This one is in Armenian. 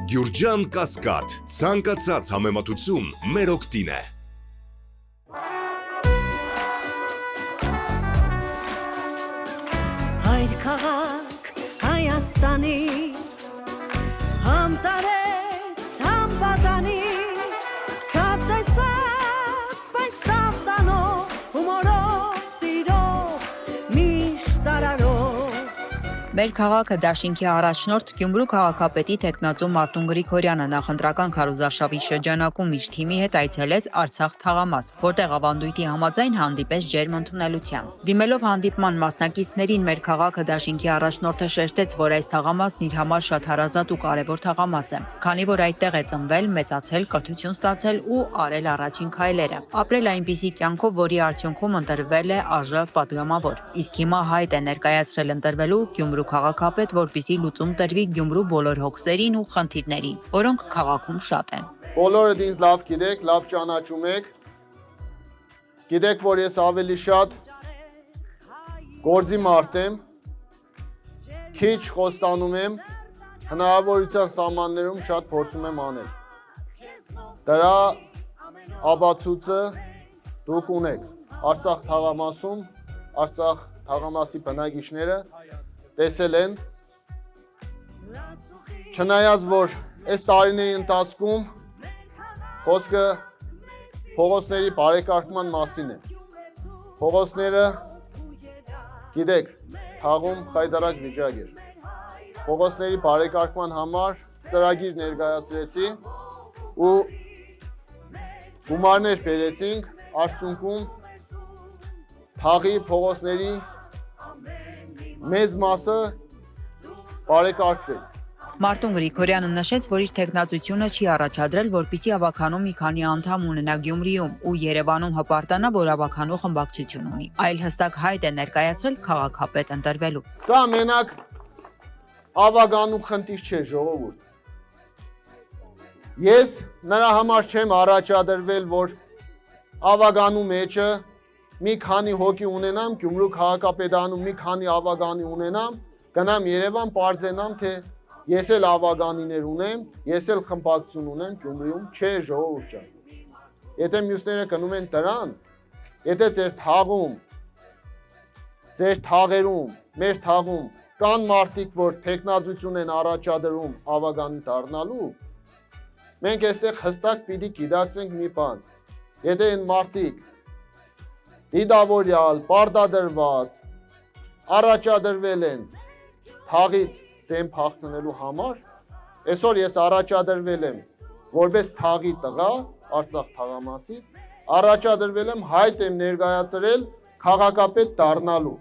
Գյուրջան Կասկադ, ցանկացած համեմատություն մեր օգտին է։ Հայր քաղաք Հայաստանի, համտարեց համբատանի, ցավ տեսած, բայց ցավ տանող, հումորով, սիրով, միշտ արարով։ Մեր քաղաքը դաշինքի առաջնորդ Գյումրու քաղաքապետի տեխնացու Մարտուն Գրիգորյանը նախընտրական քարոզարշավի շրջանակում իր թիմի հետ այցելեց Արցախ թաղամաս, որտեղ ավանդույթի համաձայն հանդիպեց ջերմ ընդունելությամբ։ Դիմելով հանդիպման մասնակիցներին մեր քաղաքը դաշինքի առաջնորդը շեշտեց, որ այս թաղամասն իր համար շատ հարազատ ու կարևոր թաղամաս է, քանի որ այդտեղ է ծնվել, մեծացել, կրթություն ստացել ու արել առաջին քայլերը։ Ապրել այնպիսի կյանքով, որի արդյունքում ընտրվել է ԱԺ պատգամավոր։ Իսկ հիմա հայտ է ներկայացրել ընտրվելու Գյումրու քաղաքապետ, որպեսզի լուծում տրվի Գյումրու բոլոր հոգսերին ու խնդիրներին, որոնք քաղաքում շատ են։ Բոլորդ ինձ լավ գիտեք, լավ ճանաչում եք։ Գիտեք, որ ես ավելի շատ գործի մարդ եմ, քիչ խոստանում եմ, հնարավորության սահմաններում շատ փորձում եմ անել։ Դրա ապացույցը դուք ունեք։ Արցախ թաղամասում, Արցախ թաղամասի բնակիչները տեսել են, չնայած որ այս տարիների ընթացքում խոսքը փողոցների բարեկարգման մասին է։ Փողոցները, գիտեք, թաղում խայտարակ վիճակ էր։ Փողոցների բարեկարգման համար ծրագիր ներկայացրեցի ու գումարներ բերեցինք, արդյունքում թաղի փողոցների մեծ մասը բարեկարգվեց։ Մարտուն Գրիգորյանը նշեց, որ իր տեխնացությունը չի առաջադրել, որպեսզի ավականու մի քանի անդամ ունենա Գյումրիում ու Երևանում հպարտանա, որ ավականու խմբակցություն ունի, այլ հստակ հայտ է ներկայացրել քաղաքապետ ընտրվելու։ Սա մենակ ավականու խնդիր չէ, ժողովուրդ։ Ես նրա համար չեմ առաջադրվել, որ ավականու մեջը մի քանի հոգի ունենամ, Գյումրու քաղաքապետարանում մի քանի ավագանի ունենամ, գնամ Երևան պարզենամ, թե ես էլ ավագանիներ ունեմ, ես էլ խմբակցություն ունեմ Գյումրիում, չէ ժողովուրդ ջան։ Եթե մյուսները գնում են դրան, եթե ձեր թաղում, ձեր թաղերում, մեր թաղում կան մարդիկ, որ տեխնացություն են առաջադրում ավագանի դառնալու, մենք այստեղ հստակ պիտի գիտակցենք մի բան, եթե այն մարդիկ դիտավորյալ, պարտադրված, առաջադրվել են թաղից ձեն փախցնելու համար, այսօր ես առաջադրվել եմ որպես թաղի տղա, Արցախ թաղամասից, առաջադրվել եմ հայտ եմ ներկայացրել քաղաքապետ դառնալու։